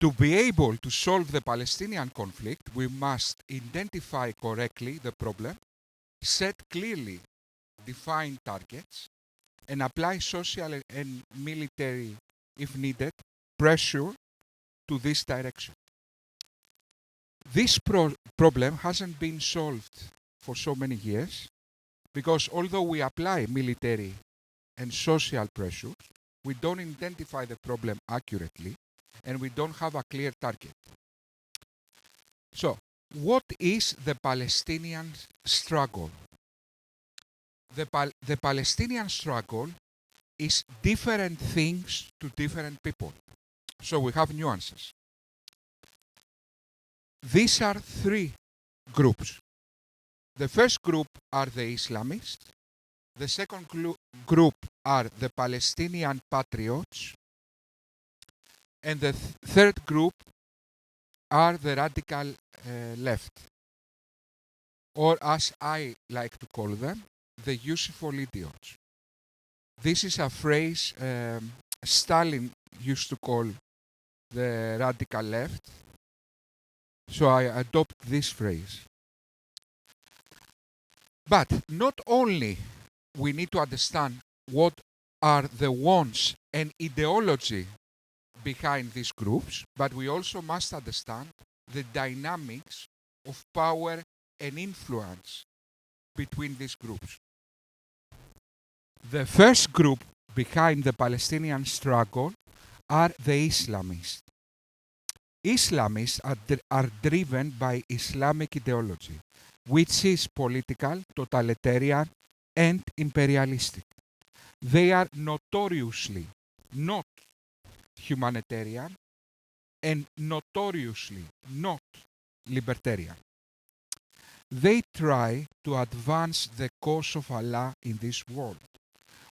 To be able to solve the Palestinian conflict, we must identify correctly the problem, set clearly defined targets, and apply social and military, if needed, pressure to this direction. This problem hasn't been solved for so many years because although we apply military and social pressures, we don't identify the problem accurately and we don't have a clear target. So, what is the Palestinian struggle? The Palestinian struggle is different things to different people. So we have nuances. These are three groups. The first group are the Islamists. The second group are the Palestinian patriots. And the third group are the radical left. Or as I like to call them, the useful idiots. This is a phrase Stalin used to call the radical left. So I adopt this phrase. But not only we need to understand what are the wants and ideology behind these groups, but we also must understand the dynamics of power and influence between these groups. The first group behind the Palestinian struggle are the Islamists. Islamists are driven by Islamic ideology, which is political, totalitarian, and imperialistic. They are notoriously not humanitarian and notoriously not libertarian. They try to advance the cause of Allah in this world,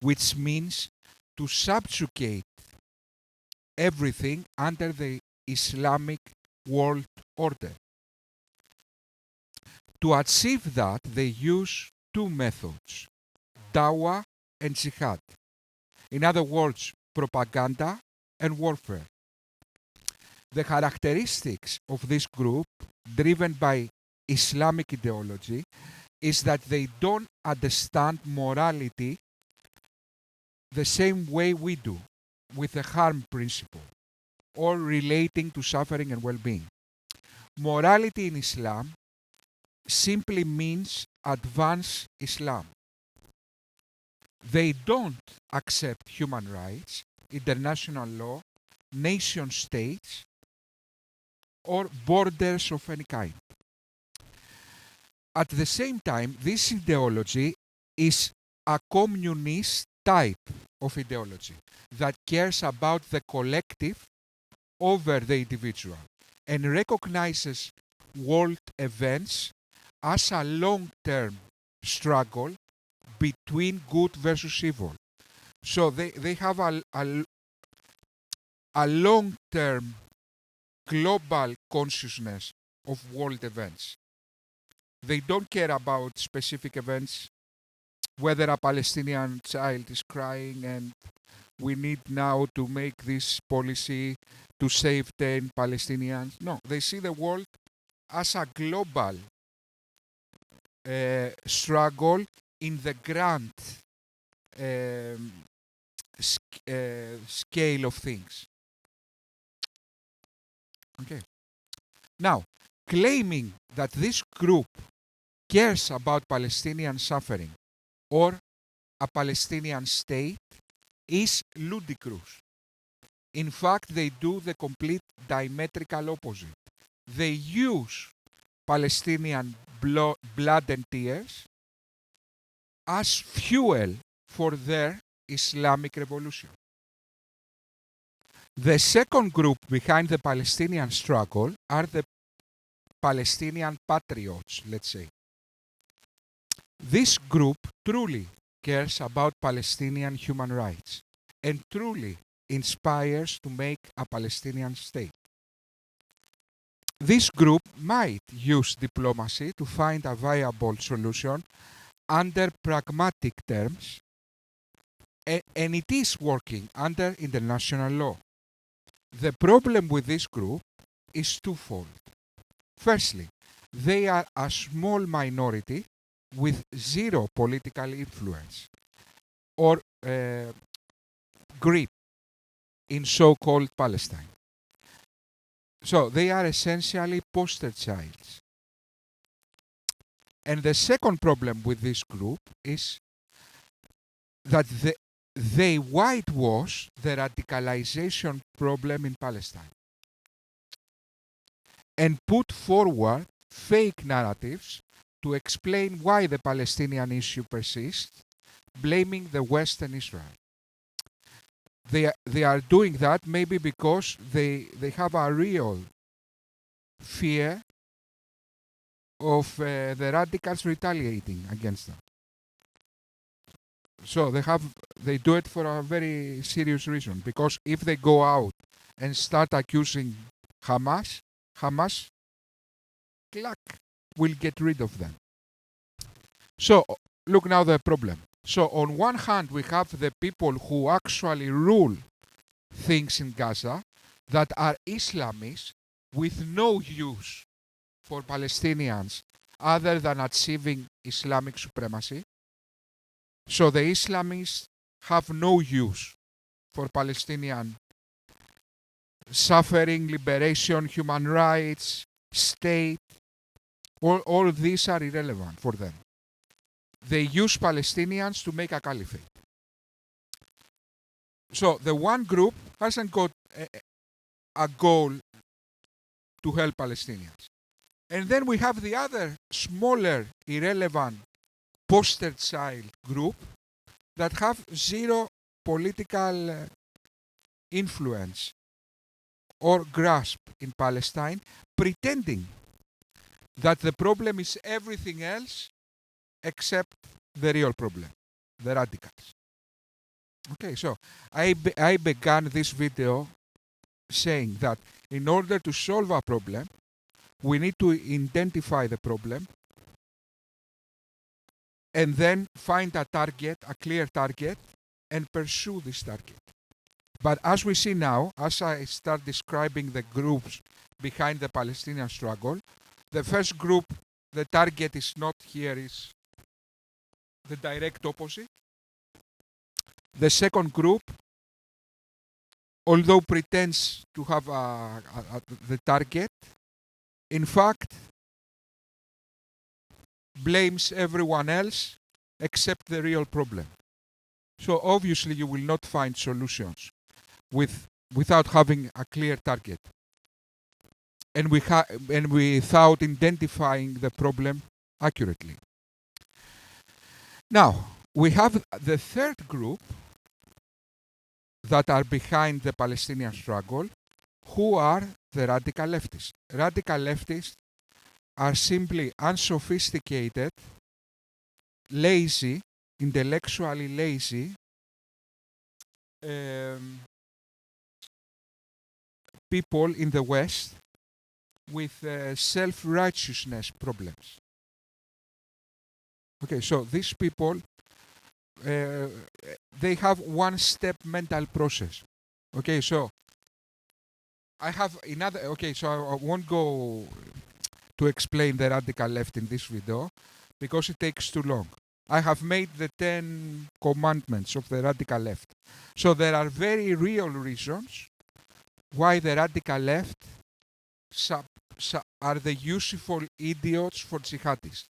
which means to subjugate everything under the Islamic world order. To achieve that, they use two methods, dawah and jihad. In other words, propaganda and warfare. The characteristics of this group, driven by Islamic ideology, is that they don't understand morality the same way we do, with the harm principle, or relating to suffering and well-being. Morality in Islam simply means advance Islam. They don't accept human rights, international law, nation states, or borders of any kind. At the same time, this ideology is a communist type of ideology that cares about the collective over the individual and recognizes world events as a long-term struggle between good versus evil. So they have a long-term global consciousness of world events. They don't care about specific events, whether a Palestinian child is crying and we need now to make this policy to save 10 Palestinians. No, they see the world as a global struggle in the grand scale of things. Okay. Now, claiming that this group cares about Palestinian suffering or a Palestinian state is ludicrous. In fact, they do the complete diametrical opposite. They use Palestinian blood and tears as fuel for their Islamic revolution. The second group behind the Palestinian struggle are the Palestinian patriots, let's say. This group truly cares about Palestinian human rights and truly inspires to make a Palestinian state. This group might use diplomacy to find a viable solution under pragmatic terms, and it is working under international law. The problem with this group is twofold. Firstly, they are a small minority with zero political influence or grip in so-called Palestine. So they are essentially poster childs. And the second problem with this group is that they whitewash the radicalization problem in Palestine and put forward fake narratives to explain why the Palestinian issue persists, blaming the West and Israel. They are doing that maybe because they have a real fear of the radicals retaliating against them. So they do it for a very serious reason, because if they go out and start accusing Hamas clack will get rid of them. So look now the problem. So on one hand we have the people who actually rule things in Gaza that are Islamists with no use for Palestinians other than achieving Islamic supremacy. So the Islamists have no use for Palestinian suffering, liberation, human rights, state. All these are irrelevant for them. They use Palestinians to make a caliphate. So the one group hasn't got a goal to help Palestinians. And then we have the other smaller, irrelevant, poster child group that have zero political influence or grasp in Palestine, pretending that the problem is everything else except the real problem, the radicals. Okay, so I began this video saying that in order to solve a problem, we need to identify the problem and then find a target, a clear target, and pursue this target. But as we see now, as I start describing the groups behind the Palestinian struggle, the first group, the target is not here, is the direct opposite. The second group, although pretends to have the target, in fact blames everyone else except the real problem. So obviously you will not find solutions without having a clear target and without identifying the problem accurately. Now, we have the third group that are behind the Palestinian struggle, who are the radical leftists. Radical leftists are simply unsophisticated, lazy, intellectually lazy people in the West with self-righteousness problems. Okay, so these people, they have one-step mental process. Okay, so I have another. Okay, so I won't go to explain the radical left in this video because it takes too long. I have made the 10 commandments of the radical left. So there are very real reasons why the radical left are the useful idiots for jihadists.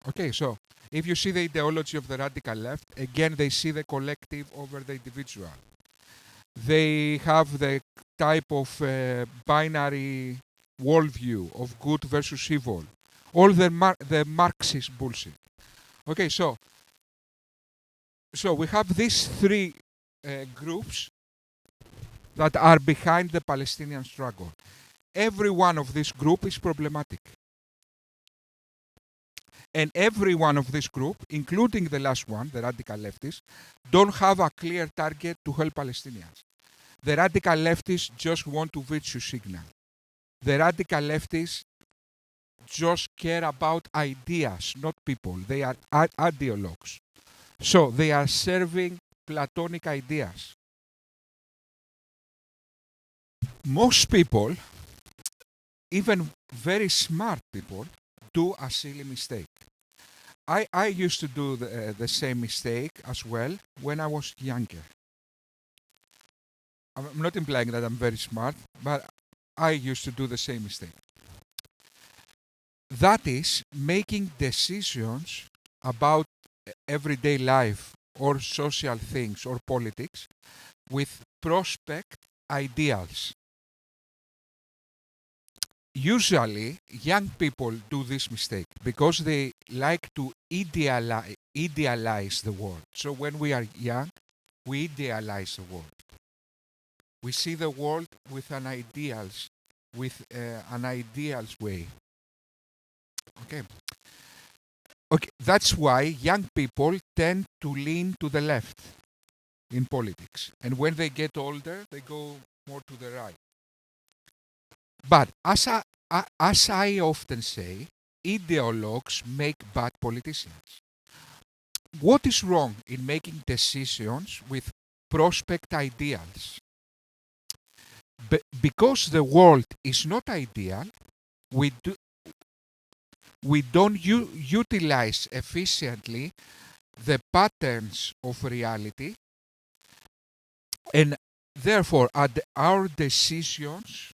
Okay, so if you see the ideology of the radical left, again they see the collective over the individual. They have the type of binary worldview of good versus evil. All the Marxist bullshit. Okay, so we have these three groups that are behind the Palestinian struggle. Every one of this group is problematic. And every one of this group, including the last one, the radical leftists, don't have a clear target to help Palestinians. The radical leftists just want to virtue signal. The radical leftists just care about ideas, not people. They are ideologues. So they are serving Platonic ideas. Most people, even very smart people, do a silly mistake. I used to do the same mistake as well when I was younger. I'm not implying that I'm very smart, but I used to do the same mistake. That is making decisions about everyday life or social things or politics with prospect ideals. Usually, young people do this mistake because they like to idealize the world. So when we are young, we idealize the world. We see the world with an ideals way. Okay. Okay. That's why young people tend to lean to the left in politics, and when they get older, they go more to the right. But as I often say, ideologues make bad politicians. What is wrong in making decisions with prospect ideals? Because the world is not ideal, we don't utilize efficiently the patterns of reality, and therefore our decisions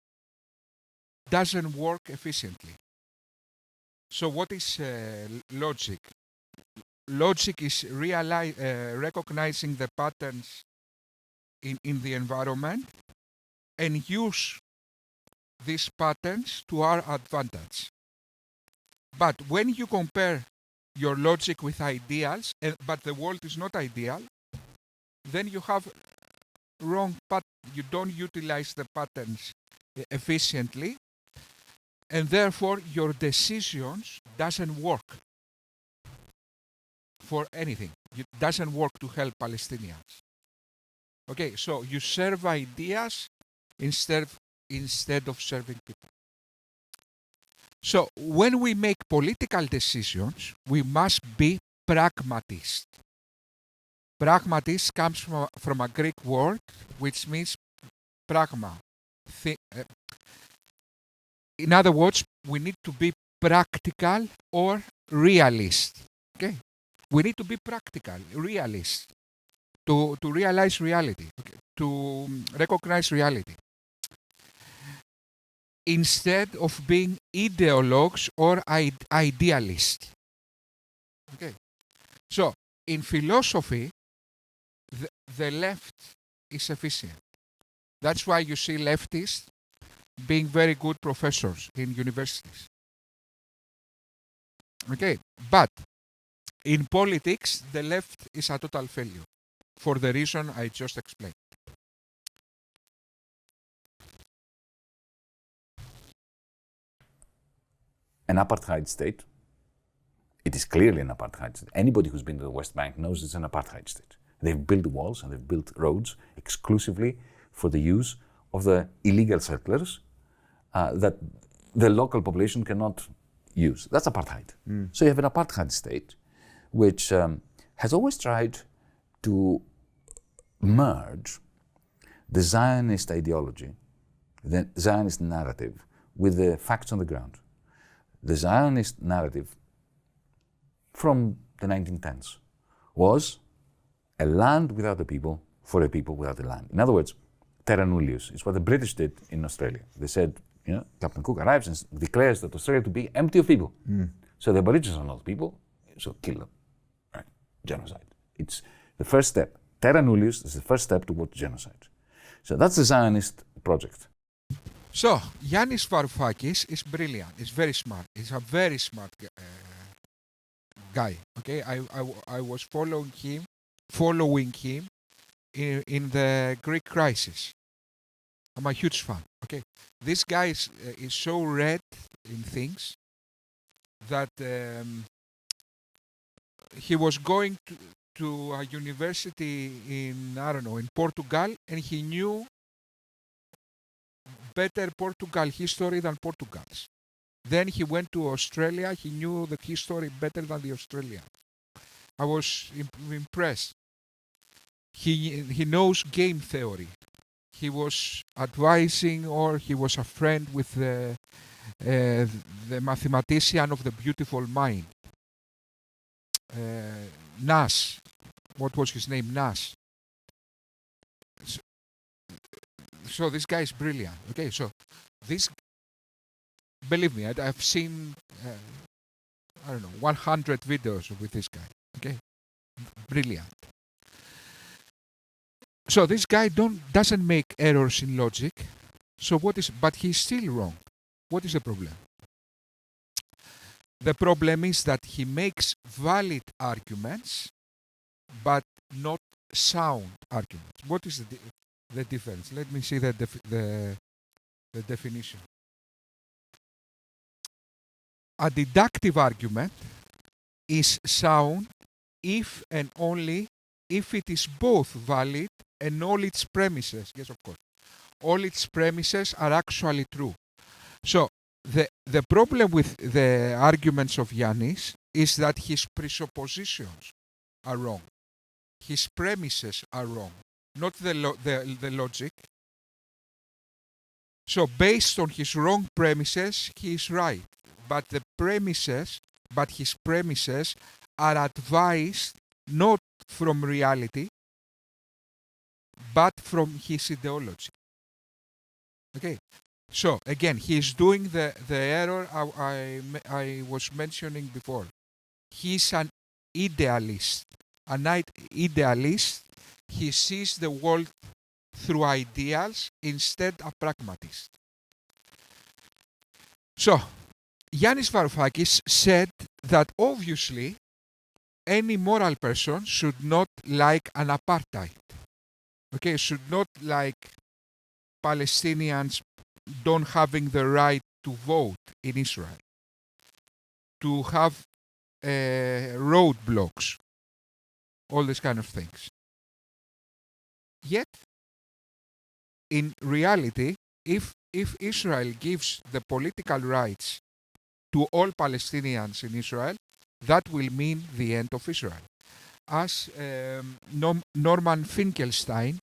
doesn't work efficiently. So what is logic? Logic is recognizing the patterns in the environment and use these patterns to our advantage. But when you compare your logic with ideals, but the world is not ideal, then you have wrong you don't utilize the patterns efficiently, and therefore your decisions doesn't work for anything. It doesn't work to help Palestinians. Okay, so you serve ideas instead of serving people. So when we make political decisions, we must be pragmatist. Pragmatist comes from a Greek word which means pragma. In other words, we need to be practical or realist. Okay, we need to be practical, realist, to realize reality, okay, to recognize reality, instead of being ideologues or idealists. Okay, so in philosophy, the left is efficient. That's why you see leftists being very good professors in universities. Okay, but in politics, the left is a total failure for the reason I just explained. An apartheid state, it is clearly an apartheid state. Anybody who's been to the West Bank knows it's an apartheid state. They've built walls and they've built roads exclusively for the use of the illegal settlers that the local population cannot use. That's apartheid. So you have an apartheid state which has always tried to merge the Zionist ideology, the Zionist narrative, with the facts on the ground. The Zionist narrative from the 1910s was a land without a people for a people without a land. In other words, terra nullius is what the British did in Australia. They said, Captain Cook arrives and declares that Australia to be empty of people. So the Aborigines are not people, so kill them. Right? Genocide. It's the first step. Terra nullius is the first step towards genocide. So that's the Zionist project. So, Yanis Varoufakis is brilliant. He's very smart. He's a very smart guy. Okay, I was following him in the Greek crisis. I'm a huge fan. Okay, this guy is so read in things that he was going to a university in in Portugal, and he knew better Portugal history than Portugal's. Then he went to Australia. He knew the history better than the Australians. I was impressed. He knows game theory. he was advising, or he was a friend with the mathematician of the beautiful mind, Nash. What was his name? Nash. So this guy is brilliant. Okay, so this, believe me, I've seen, I don't know, 100 videos with this guy. Okay, brilliant. So this guy doesn't make errors in logic. So but he's still wrong. What is the problem? The problem is that he makes valid arguments, but not sound arguments. What is the difference? Let me see the definition. A deductive argument is sound if and only if it is both valid and all its premises, yes, of course, all its premises are actually true. So the problem with the arguments of Yanis is that his presuppositions are wrong. His premises are wrong, not the logic. So based on his wrong premises, he is right. But his premises are advised not from reality, but from his ideology. Okay. So again, he is doing the error I was mentioning before. He's an idealist. An idealist, he sees the world through ideals instead of pragmatist. So, Yanis Varoufakis said that obviously any moral person should not like an apartheid. Okay, should not like Palestinians don't having the right to vote in Israel, to have roadblocks, all these kind of things. Yet, in reality, if Israel gives the political rights to all Palestinians in Israel, that will mean the end of Israel. As Norman Finkelstein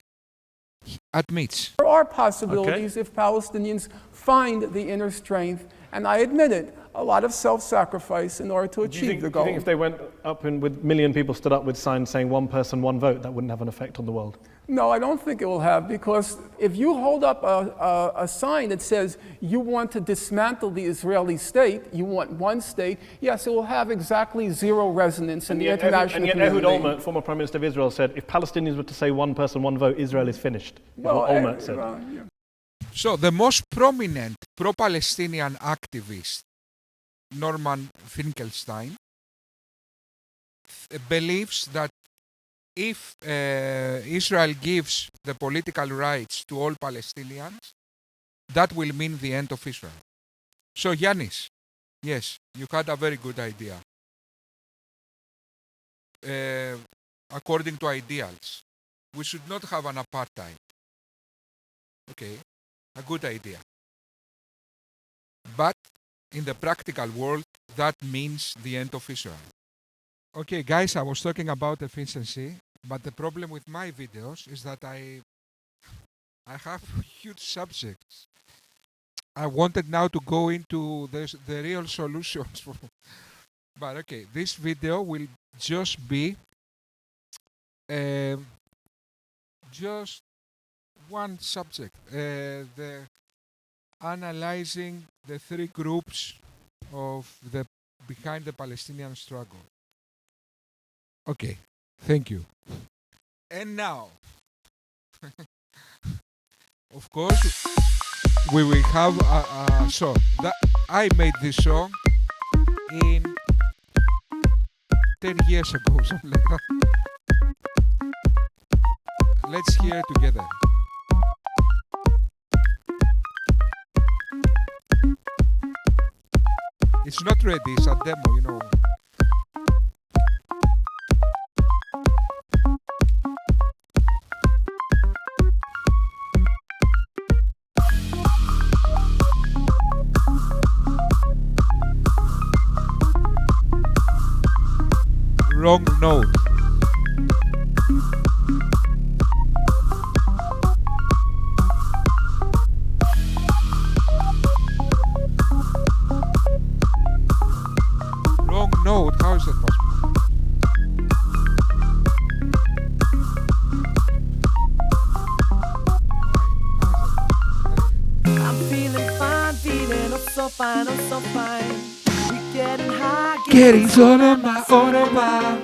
admits. There are possibilities if Palestinians find the inner strength, and I admit it, a lot of self-sacrifice in order to achieve the goal. Do you think if they went up and with a million people stood up with signs saying one person, one vote, that wouldn't have an effect on the world? No, I don't think it will have, because if you hold up a sign that says you want to dismantle the Israeli state, you want one state, yes, it will have exactly zero resonance in the international community. And yet Ehud Olmert, former Prime Minister of Israel, said if Palestinians were to say one person, one vote, Israel is finished. Well, Olmert said. Yeah. So the most prominent pro-Palestinian activist, Norman Finkelstein, believes that if Israel gives the political rights to all Palestinians, that will mean the end of Israel. So Yanis, yes, you had a very good idea. According to ideals, we should not have an apartheid. Okay, a good idea. But in the practical world, that means the end of Israel. Okay, guys, I was talking about efficiency, but the problem with my videos is that I have huge subjects. I wanted now to go into the real solutions. But okay, this video will just be just one subject. The analyzing the three groups of behind the Palestinian struggle. Okay, thank you. And now, of course, we will have a song. I made this song in 10 years ago, something like that. Let's hear it together. It's not ready, it's a demo, you know. Wrong note. so fine, oh so fine. We getting high, Getting sonoma, sonoma.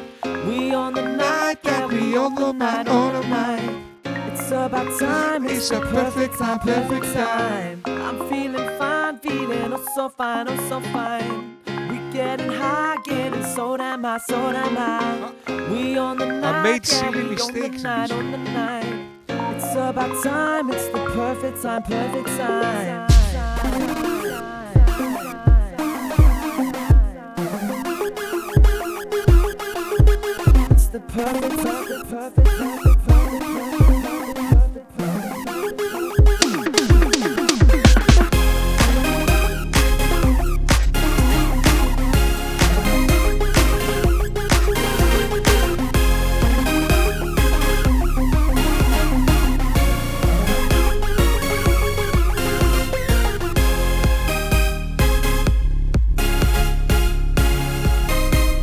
we on the night, yeah, we on the night, on the night. It's about time, it's a perfect time, perfect time. I'm feeling fine, feeling oh so fine, oh so fine. We getting high, getting so damn high, so damn high. We on the night, made yeah, silly we mistakes in on the night, this on the night. It's about time, it's the perfect time, perfect time. It's the perfect, perfect, perfect, perfect, perfect, perfect, perfect, perfect.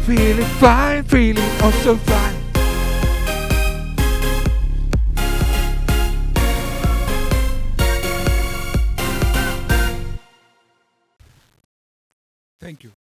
Feeling fine, feeling oh so fine. Thank you.